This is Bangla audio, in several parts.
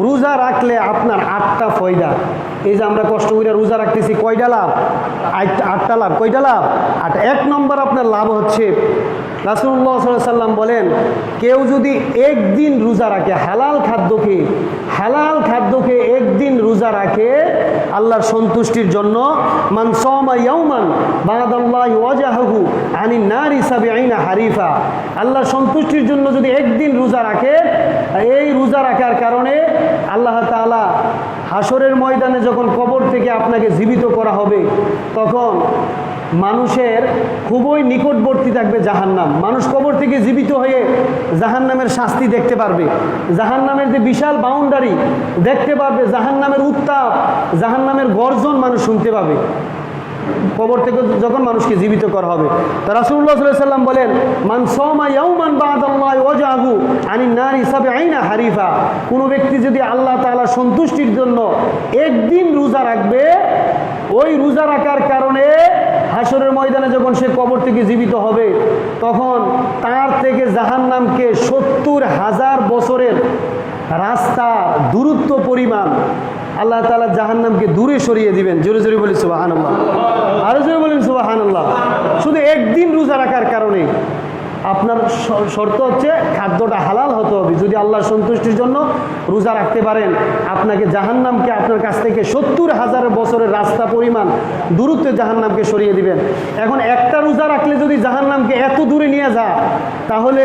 রোজা রাখলে আপনার 8টা ফয়দা। এই যে আমরা কষ্ট করে রোজা রাখতেছি, কয়টা লাভ? 8টা লাভ। কয়টা লাভ? 8। 1 নম্বর আপনার লাভ হচ্ছে, রাসূলুল্লাহ সাল্লাল্লাহু আলাইহি ওয়াসাল্লাম বলেন, কেউ যদি একদিন রোজা রাখে, হালাল খাদ্যকে একদিন রোজা রাখে আল্লাহর সন্তুষ্টির জন্য, মান সামা ইয়াওমান বাদাল্লাহি ওয়াজহাহু আনিন নারি 70 হারিফা, আল্লাহর সন্তুষ্টির জন্য যদি একদিন রোজা রাখে, এই রোজা রাখার কারণে আল্লাহ তাআলা হাসরের ময়দানে যখন কবর থেকে আপনাকে জীবিত করা হবে, তখন মানুষের খুবই নিকটবর্তী থাকবে জাহান্নাম। মানুষ কবর থেকে জীবিত হয়ে জাহান্নামের শাস্তি দেখতে পারবে, জাহান্নামের যে বিশাল বাউন্ডারি দেখতে পারবে, জাহান্নামের উত্তাপ, জাহান্নামের গর্জন মানুষ শুনতে পাবে কবর থেকে যখন মানুষকে জীবিত করা হবে। তো রাসূলুল্লাহ সাল্লাল্লাহু আলাইহি ওয়াসাল্লাম বলেন, মান সামা ইয়াওমান বাদাল্লাহি ওয়াজহাহু আনিন নারি 70 হারিফা, কোন ব্যক্তি যদি আল্লাহ তাআলা সন্তুষ্টির জন্য একদিন রোজা রাখবে, ওই রোজা রাখার কারণে হাসরের ময়দানে যখন সে কবর থেকে জীবিত হবে, তখন তার থেকে জাহান্নামকে 70,000 বছরের রাস্তা দূরত্ব পরিমাণ আল্লাহ তাআলা জাহান্নামকে দূরে সরিয়ে দিবেন। জোরে জোরে বলি সুবহানাল্লাহ, আরো জোরে বলেন সুবহানাল্লাহ। শুধু একদিন রোজা রাখার কারণে আপনার শর্ত হচ্ছে খাদ্যটা হালাল হতে হবে। যদি আল্লাহর সন্তুষ্টির জন্য রোজা রাখতে পারেন, আপনাকে জাহান্নামকে আপনার কাছ থেকে 70,000 বছরের রাস্তা পরিমাণ দূরত্বে জাহান্নামকে সরিয়ে দিবেন। এখন একটা রোজা রাখলে যদি জাহান্নামকে এত দূরে নিয়ে যায়, তাহলে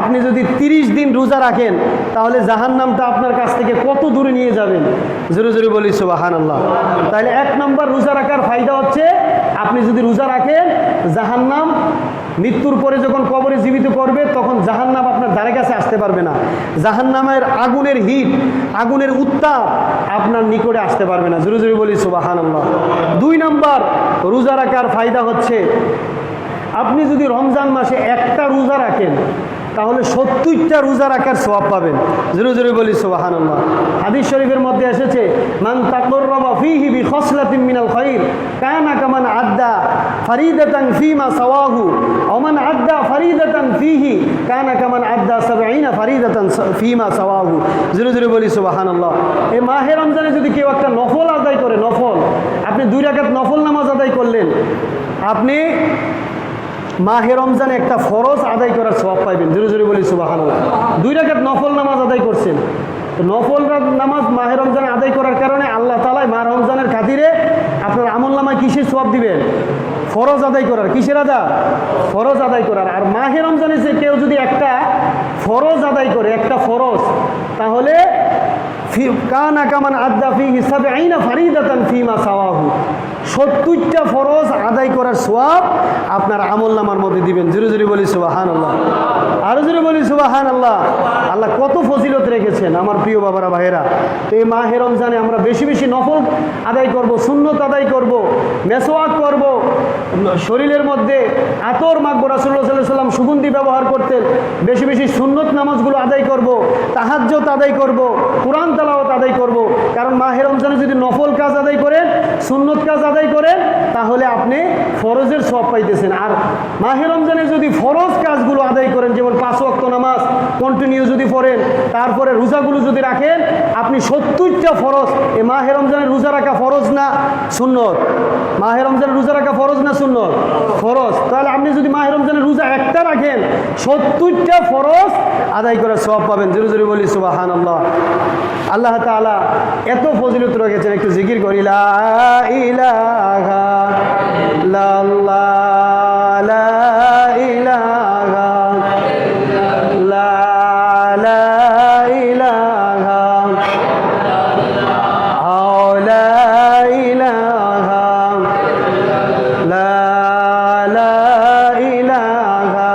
আপনি যদি 30 দিন রোজা রাখেন, তাহলে জাহান্নামটা আপনার কাছ থেকে কত দূরে নিয়ে যাবেন? জোরে জোরে বলি সুবহানাল্লাহ। তাহলে 1 নম্বর রোজা রাখার ফায়দা হচ্ছে, আপনি যদি রোজা রাখেন, জাহান্নাম মৃত্যুর পরে যখন কবরে জীবিত করবে, তখন জাহান্নাম আপনার ধারে কাছে আসতে পারবে না। জাহান্নামের আগুনের হিট, আগুনের উত্তাপ আপনার নিকটে আসতে পারবে না। জোরে জোরে বলি সুবহানাল্লাহ। 2 নম্বর রোজা রাখার ফায়দা হচ্ছে, আপনি যদি রমজান মাসে একটা রোজা রাখেন, তাহলে 70টা রোজা রাখার সওয়াব পাবেন। জোরে জোরে বলি সুবহানাল্লাহ। হাদিস শরীফের মধ্যে এসেছে, মান তাকাররাবা ফীহি বিখসলাতিন মিনাল খায়র কানা কামান আদ্দা ফারিদাতান ফীমা সাওয়াহু ওয়া মান আদ্দা ফারিদাতান ফীহি কানা কামান আদ্দা 70 ফারিদাতান ফীমা সাওয়াহু। জোরে জোরে বলি সুবহানাল্লাহ। এই মাহে রমজানে যদি কেউ একটা নফল আদায় করে, নফল, আপনি 2 রাকাত নফল নামাজ আদায় করলেন, আপনি মাহে রমজানে একটা ফরজ আদায় করার সওয়াব পাইবেন। জোরে জোরে বলি সুবহানাল্লাহ। 2 রাকাত নফল নামাজ আদায় করছেন, তো নফল নামাজ মাহে রমজানে আদায় করার কারণে আল্লাহ তাআলা মাহে রমজানের খাতিরে আপনার আমলনামায় কিসের সওয়াব দিবেন? ফরজ আদায় করার। কিসের আদা? ফরজ আদায় করার। আর মাহে রমজানে যে কেউ যদি একটা ফরজ আদায় করে, একটা ফরজ, তাহলে কানা কামান আদ্দা ফীহি 70 ফারিদাতান ফীমা সাওয়াহু, 70টা ফরজ আদায় করার সওয়াব আপনার আমলনামার মধ্যে দিবেন। জোরে জোরে বলি সুবহানাল্লাহ, আরো জোরে বলি সুবহানাল্লাহ। আল্লাহ কত ফজিলত রেখেছেন আমার প্রিয় বাবারা, ভাইয়েরা। তো এই মাহে রমজানে আমরা বেশি বেশি নফল আদায় করব, সুন্নত আদায় করব, মেসওয়াক করব, শরীরের মধ্যে আতর মাখবো। রাসূলুল্লাহ সাল্লাল্লাহু আলাইহি ওয়াসাল্লাম সুগন্ধি ব্যবহার করতেন। বেশি বেশি সুন্নত নামাজগুলো আদায় করব, তাহাজ্জুদ আদায় করব, কোরআন তেলাওয়াত আদায় করব। কারণ মাহে রমজানে যদি নফল কাজ আদায় করেন, সুন্নত কাজ আদায় করেন, তাহলে আপনি ফরজের সওয়াব পাইতেছেন। আর মাহে রমজানে যদি ফরজ কাজগুলো আদায় করেন, যেমন 5 ওয়াক্ত নামাজ কন্টিনিউ যদি পড়েন, তারপরে রোজাগুলো যদি রাখেন, আপনি 70টা ফরজ। এই মাহে রমজানের রোজা রাখা ফরজ না সুন্নত? মাহে রমজানের রোজা রাখা ফরজ না সুন্নত? ফরজ। তাহলে আপনি যদি মাহে রমজানের রোজা একটা রাখেন, 70টা ফরজ আদায় করার সওয়াব পাবেন। জোরে জোরে বলি সুবহানাল্লাহ। আল্লাহ তাআলা এত ফজিলত রেখেছেন, একটু জিকির করি, লা ইলাহা ইল্লাল্লাহ, লা ইলাহা ইল্লাল্লাহ, লা ইলাহা ইল্লাল্লাহ, লা ইলাহা ইল্লাল্লাহ, লা ইলাহা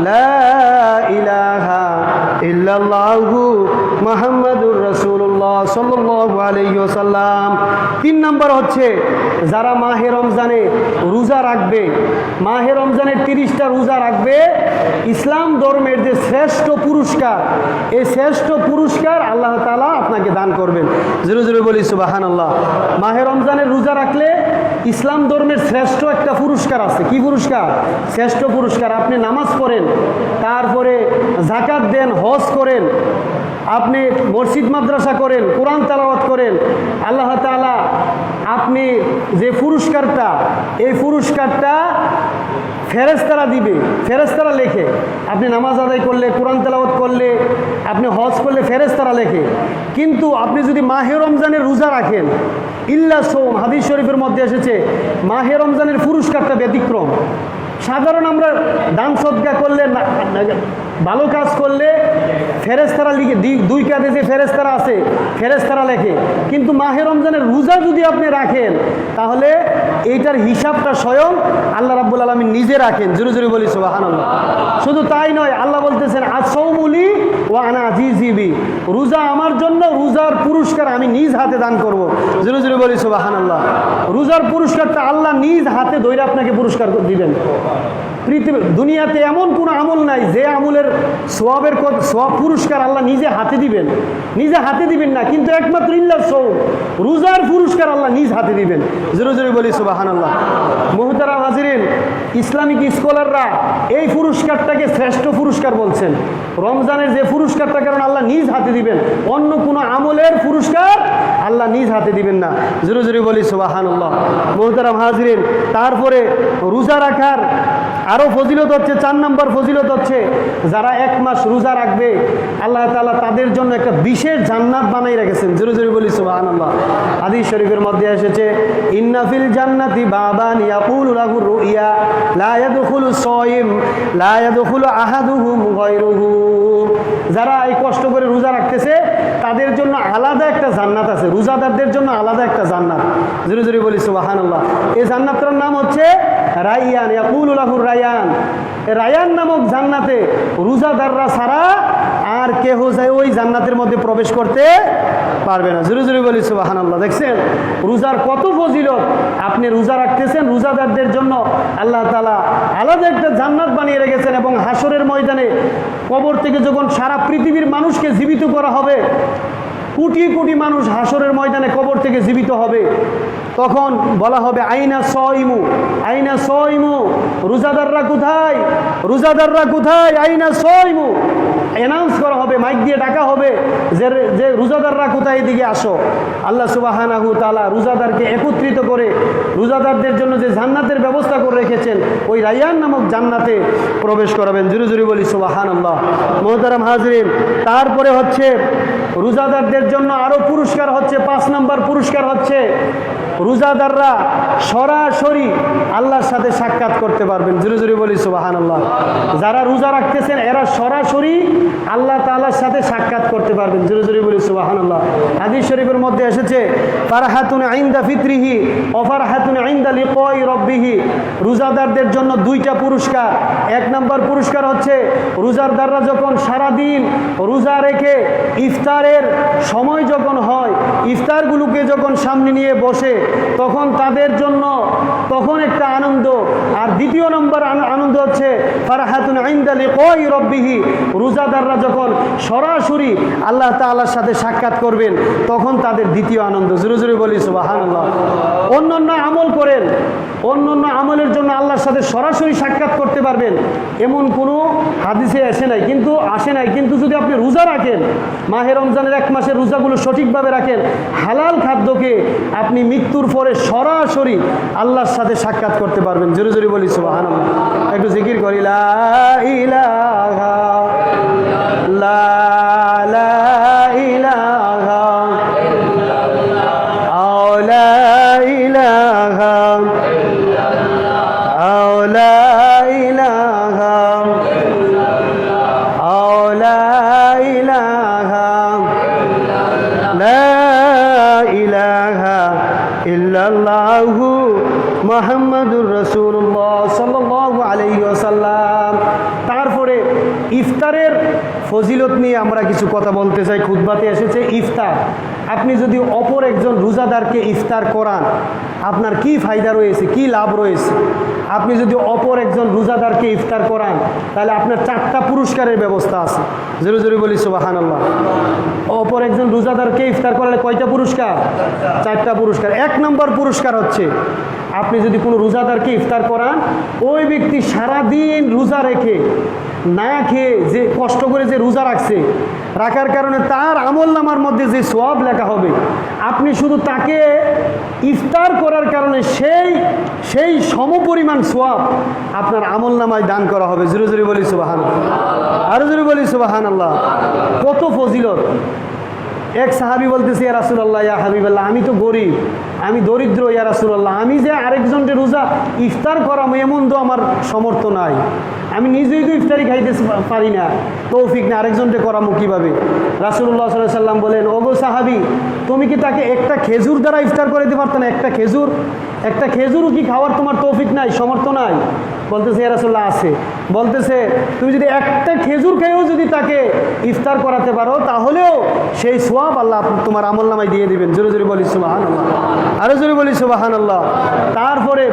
লা ইলাহা ইল্লাল্লাহু মুহাম্মাদুর রাসূলুল্লাহ সাল্লাল্লাহু আলাইহি ওয়াসাল্লাম। 3 নম্বর হচ্ছে, যারা মাহে রমজানে রোজা রাখবে, মাহে রমজানের 30টা রোজা রাখবে, ইসলাম ধর্মের যে শ্রেষ্ঠ পুরস্কার, এই শ্রেষ্ঠ পুরস্কার আল্লাহ তাআলা আপনাকে দান করবেন। জোরে জোরে বলি সুবহানাল্লাহ। মাহে রমজানের রোজা রাখলে ইসলাম ধর্মের শ্রেষ্ঠ একটা পুরস্কার আছে। কি পুরস্কার? শ্রেষ্ঠ পুরস্কার। আপনি নামাজ পড়েন, তারপরে যাকাত দেন, হজ করেন, আপনি মসজিদ মাদ্রাসা করেন, কোরআন তেলাওয়াত করেন, আল্লাহ তাআলা আপনি যে পুরস্কারটা, এই পুরস্কারটা ফেরেশতারা দিবে, ফেরেশতারা লেখে। আপনি নামাজ আদায় করলে, কোরআন তেলাওয়াত করলে, আপনি হজ করলে ফেরেশতারা লেখে। কিন্তু আপনি যদি মাহে রমজানের রোজা রাখেন, ইল্লা সোম, হাদিস শরীফের মধ্যে এসেছে মাহে রমজানের পুরস্কারটা ব্যতিক্রম। সাধারণ আমরা দান সদকা করলে, ভালো কাজ করলে ফেরেশতারা লিখে, দুই কাঁধে যে ফেরেশতারা আছে ফেরেশতারা লেখে। কিন্তু মাহে রমজানের রোজা যদি আপনি রাখেন, তাহলে এইটার হিসাবটা স্বয়ং আল্লাহ রাব্বুল আলামিন নিজে রাখেন। জোরে জোরে বলি সুবহানাল্লাহ। শুধু তাই নয়, আল্লাহ বলতেছেন আস-সাওমুলি ওয়া আনা আজিজি বি, রোজা আমার জন্য, রোজার পুরস্কার আমি নিজ হাতে দান করব। জোরে জোরে বলি সুবহানাল্লাহ। রোজার পুরস্কারটা আল্লাহ নিজ হাতে ধরে আপনাকে পুরস্কার দিবেন। পৃথিবী দুনিয়াতে এমন কোনো আমল নাই যে আমলের সওয়াবের সওয়াব পুরস্কার আল্লাহ নিজে হাতে দিবেন। নিজে হাতে দিবেন না, কিন্তু একমাত্র ইল্লা সওম, রোজার পুরস্কার আল্লাহ নিজ হাতে দিবেন। জোরে জোরে বলি সুবহানাল্লাহ। মুহতারাম হাজিরিন, ইসলামিক স্কলাররা এই পুরস্কারটাকে শ্রেষ্ঠ পুরস্কার বলছেন। রমজানের যে পুরস্কারটা কারণ আল্লাহ নিজ হাতে দিবেন, অন্য কোনো আমলের পুরস্কার আল্লাহ নিজ হাতে দিবেন না। জোরে জোরে বলি সুবহানাল্লাহ। মুহতারাম হাজিরিন, তারপরে রোজা রাখার আরও ফজিলত হচ্ছে, 4 নম্বর ফজিলত হচ্ছে, যারা 1 মাস রোজা রাখবে আল্লাহ তাআলা তাদের জন্য একটা বিশেষ জান্নাত বানাই রেখেছেন। জোরে জোরে বলি সুবহানাল্লাহ। হাদিস শরীফের মধ্যে এসেছে ইন্না ফিল জান্নাতি বাবান ইয়াকুলু লাহু রুইয়া লা ইয়াদখুলু সায়িম লা ইয়াদখুলু আহাদুহুম গায়রুহু। যারা এই কষ্ট করে রোজা রাখতেছে তাদের জন্য আলাদা একটা জান্নাত আছে, রোজাদারদের জন্য আলাদা একটা জান্নাত। জোরে জোরে বলি সুবহানাল্লাহ। এই জান্নাতটার নাম হচ্ছে রাইয়ান, ইয়াকুলু লাহু রায়ান। রায়ান নামক জান্নাতে রোজাদাররা ছাড়া আর কেহ যায় ওই জান্নাতের মধ্যে প্রবেশ করতে পারবে না। জোরে জোরে বলি সুবহানাল্লাহ। দেখছেন রোজার কত ফজিলত। আপনি রোজা রাখতেছেন, রোজাদারদের জন্য আল্লাহ তাআলা আলাদা একটা জান্নাত বানিয়ে রেখেছেন। এবং হাসরের ময়দানে কবর থেকে যখন সারা পৃথিবীর মানুষকে জীবিত করা হবে, কোটি কোটি মানুষ হাসরের ময়দানে কবর থেকে জীবিত হবে, তখন বলা হবে আইনা সাইমু, আইনা সাইমু, রোজাদাররা কোথায়, রোজাদাররা কোথায়, আইনা সাইমু। অ্যানাউন্স করা হবে, মাইক দিয়ে ডাকা হবে যে রোজাদাররা কোথায়, এদিকে আসো। আল্লাহ সুবহানাহু তাআলা রোজাদারকে একত্রিত করে রোজাদারদের জন্য যে জান্নাতের ব্যবস্থা করে রেখেছেন, ওই রায়্যান নামক জান্নাতে প্রবেশ করাবেন। জোরে জোরে বলি সুবহানাল্লাহ। মুহতারাম হাজিরিন, তারপরে হচ্ছে রোজাদারদের জন্য আরও পুরস্কার হচ্ছে, 5 নম্বর পুরস্কার হচ্ছে রোজাদাররা সরাসরি আল্লাহর সাথে সাক্ষাৎ করতে পারবেন। জোরে জোরে বলি সুবহানাল্লাহ। যারা রোজা রাখতেছেন এরা সরাসরি আল্লাহ তাআলার সাথে সাক্ষাৎ করতে পারবেন। জোরে জোরে বলি সুবহানাল্লাহ। হাদিস শরীফের মধ্যে এসেছে ফারহাতুন ইনদা ফিতরিহি ওয়া ফারহাতুন ইনদা লিকাই রাব্বিহি। রোজাদারদের জন্য 2টা পুরস্কার। 1 নম্বর পুরস্কার হচ্ছে রোজাদাররা যখন সারাদিন রোজা রেখে ইফতারের সময় যখন হয়, ইফতারগুলোকে যখন সামনে নিয়ে বসে, তখন তাদের জন্য তখন একটা আনন্দ। আর 2 নম্বর আনন্দ হচ্ছে ফারহাতুন ইনদা লিকাই রাব্বিহি। রোজাদাররা যখন সরাসরি আল্লাহ তাআলার সাথে সাক্ষাৎ করবেন, তখন তাদের 2য় আনন্দ। জোরে জোরে বলি সুবহানাল্লাহ। অন্যান্য আমল করেন, অন্যান্য আমলের জন্য আল্লাহর সাথে সরাসরি সাক্ষাৎ করতে পারবেন এমন কোনো হাদিসে আসে নাই। কিন্তু যদি আপনি রোজা রাখেন, মাহে রমজানের 1 মাসের রোজাগুলো সঠিকভাবে রাখেন, হালাল খাদ্যকে আপনি মৃত্যুর পরে সরাসরি আল্লাহর সাথে সাক্ষাৎ করতে পারবেন। জোরে জোরে বলি সুবহানাল্লাহ। একটু জিকির করি লা ইলাহা লা লা ইলাহা আও লা ইলাহা আও লা ইলাহা আও লা ইলাহা লা ইলাহা ইল্লাল্লাহু মুহাম্মাদুর রাসূলুল্লাহ সাল্লাল্লাহু আলাইহি ওয়াসাল্লাম। তারপরে ইফতারের ফজিলত নিয়ে আমরা কিছু কথা বলতে চাই। খুতবাতে এসেছে ইফতার। আপনি যদি অপর একজন রোজাদারকে ইফতার করান, আপনার কি ফায়দা রয়েছে, কি লাভ রয়েছে? আপনি যদি অপর একজন রোজাদারকে ইফতার করান, তাহলে আপনার 4টা পুরস্কারের ব্যবস্থা আছে। জোরে জোরে বলি সুবহানাল্লাহ। অপর একজন রোজাদারকে ইফতার করালে কয়টা পুরস্কার? 4টা পুরস্কার। 1 নম্বর পুরস্কার হচ্ছে আপনি যদি কোনো রোজাদারকে ইফতার করান, ওই ব্যক্তি সারাদিন রোজা রেখে না খেয়ে যে কষ্ট করে যে রোজা রাখছে, রাখার কারণে তার আমলনামার মধ্যে যে সওয়াব লেখা হবে, আপনি শুধু তাকে ইফতার করার কারণে সেই সমপরিমাণ সওয়াব আপনার আমলনামায় দান করা হবে। জোরে জোরে বলি সুবহানাল্লাহ, আরো জোরে বলি সুবহানাল্লাহ। কত ফজিলত! এক সাহাবী বলতেছে, ইয়া রাসূলুল্লাহ, ইয়া হাবিবাল্লাহ, আমি তো গরিব, আমি দরিদ্র, ইয়া রাসূলুল্লাহ, আমি যে আরেকজনকে রোজা ইফতার করাম এমন তো আমার সমর্থ নাই, আমি নিজেই তো ইফতারি খাইতে পারি না, তৌফিক না, আরেকজনকে করামো কীভাবে? রাসূলুল্লাহ সাল্লাল্লাহু আলাইহি সাল্লাম বলেন, ওগো সাহাবী, তুমি কি তাকে একটা খেজুর দ্বারা ইফতার করে দিতে পারত না? একটা খেজুরও কি খাওয়ার তোমার তৌফিক নাই, সমর্থ নাই? বলতেছে, ইয়া রাসূলুল্লাহ, আছে। বলতেছে, তুমি যদি একটা খেজুর খেয়েও যদি তাকে ইফতার করাতে পারো, তাহলেও সেই সওয়াব আল্লাহ তোমার আমলনামায় দিয়ে দিবেন। জোরে জোরে বলি সুবহানাল্লাহ, আরো জোরে বলি সুবহানাল্লাহ। তারপরে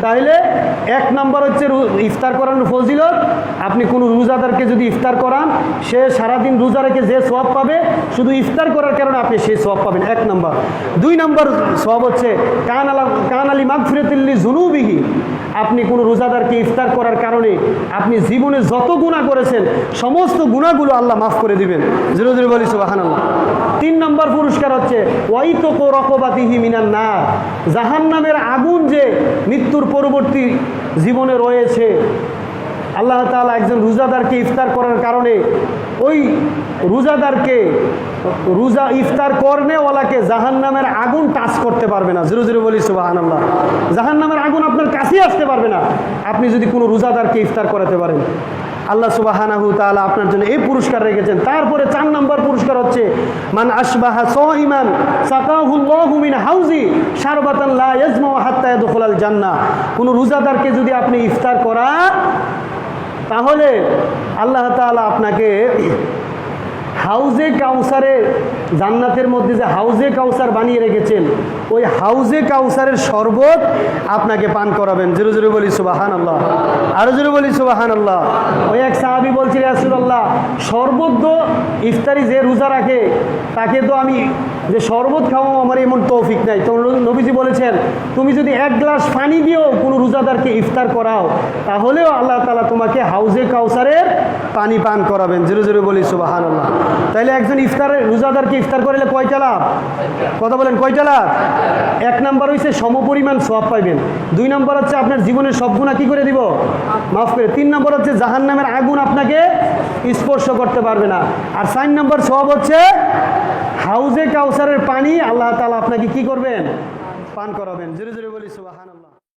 তাহলে এক নম্বর হচ্ছে ইফতার করানোর ফজিলত। আপনি কোনো রোজাদারকে যদি ইফতার করান, সে সারাদিন রোজা রেখে যে সওয়াব পাবে, শুধু ইফতার করার কারণে আপনি সেই সওয়াব পাবেন, এক নম্বর। দুই নম্বর সওয়াব হচ্ছে কান আলী মাগফিরাতিল লিযুনুবিহি। আপনি কোনো রোজাদারকে ইফতার করার কারণে আপনি জীবনে যত গুনাহ করেছেন সমস্ত গুনাহগুলো আল্লাহ মাফ করে দিবেন। জোরে জোরে বলি সুবহানাল্লাহ। তিন নম্বর পুরস্কার হচ্ছে ওয়াইতাকু রাকাবাতিহি মিনান নার। জাহান্নামের আগুন যে মৃত্যুর পরবর্তী জীবনে রয়েছে, আল্লাহ তাআলা একজন রোজাদারকে ইফতার করার কারণে ওই রোজা ইফতার করনেওয়ালাকে জাহান্নামের আগুন টাচ করতে পারবে না। জোরে জোরে বলি সুবহানাল্লাহ। জাহান্নামের আগুন আপনার কাছেই আসতে পারবে না আপনি যদি কোনো রোজাদারকে ইফতার করাতে পারেন। আল্লাহ সুবহানাহু তাআলা আপনার জন্য এই পুরস্কার রেখেছেন। তারপরে 4 নম্বর পুরস্কার হচ্ছে মান আশবাহা সাইমান সাকাহুল্লাহু মিন হাউজি শারবাতান লা ইয়াজমা হাত্তা ইয়াদখুলাল জান্নাহ। কোনো রোজাদারকে যদি আপনি ইফতার করান, তাহলে আল্লাহ তাআলা আপনাকে হাউজে কাউসারে, জান্নাতের মধ্যে যে হাউজে কাউসার বানিয়ে রেখেছেন, ওই হাউজে কাউসারের শরবত আপনাকে পান করাবেন। জোরে জোরে বলি সুবহানাল্লাহ, আরো জোরে বলি সুবহানাল্লাহ। ওই এক সাহাবী বলছিল, ইয়া রাসূলুল্লাহ, শরবত তো ইফতারি যে রোজা রাখে তাকে তো আমি যে শরবত খাওয়াও আমার এমন তৌফিক নাই। তো নবীজি বলেছেন, তুমি যদি এক গ্লাস পানি দিয়েও কোনো রোজাদারকে ইফতার করাও, তাহলেও আল্লাহ তাআলা তোমাকে হাউজে কাউসারের পানি পান করাবেন। জোরে জোরে বলি সুবহানাল্লাহ। তাইলে একজন রোজাদারকে ইফতার করলে কয়টা লাভ? কথা বলেন, কয়টা লাভ? এক নম্বর হচ্ছে সমপরিমাণ সওয়াব পাইবেন। 2 নম্বর হচ্ছে আপনার জীবনের সব গুনাহ কি করে দিব? মাফ করে। 3 নম্বর হচ্ছে জাহান্নামের আগুন আপনাকে স্পর্শ করতে পারবে না। আর 4 নম্বর সওয়াব হচ্ছে হাউজে কাউসারের পানি আল্লাহ তাআলা আপনাকে কি করবেন? পান করাবেন। জোরে জোরে বলি সুবহানাল্লাহ।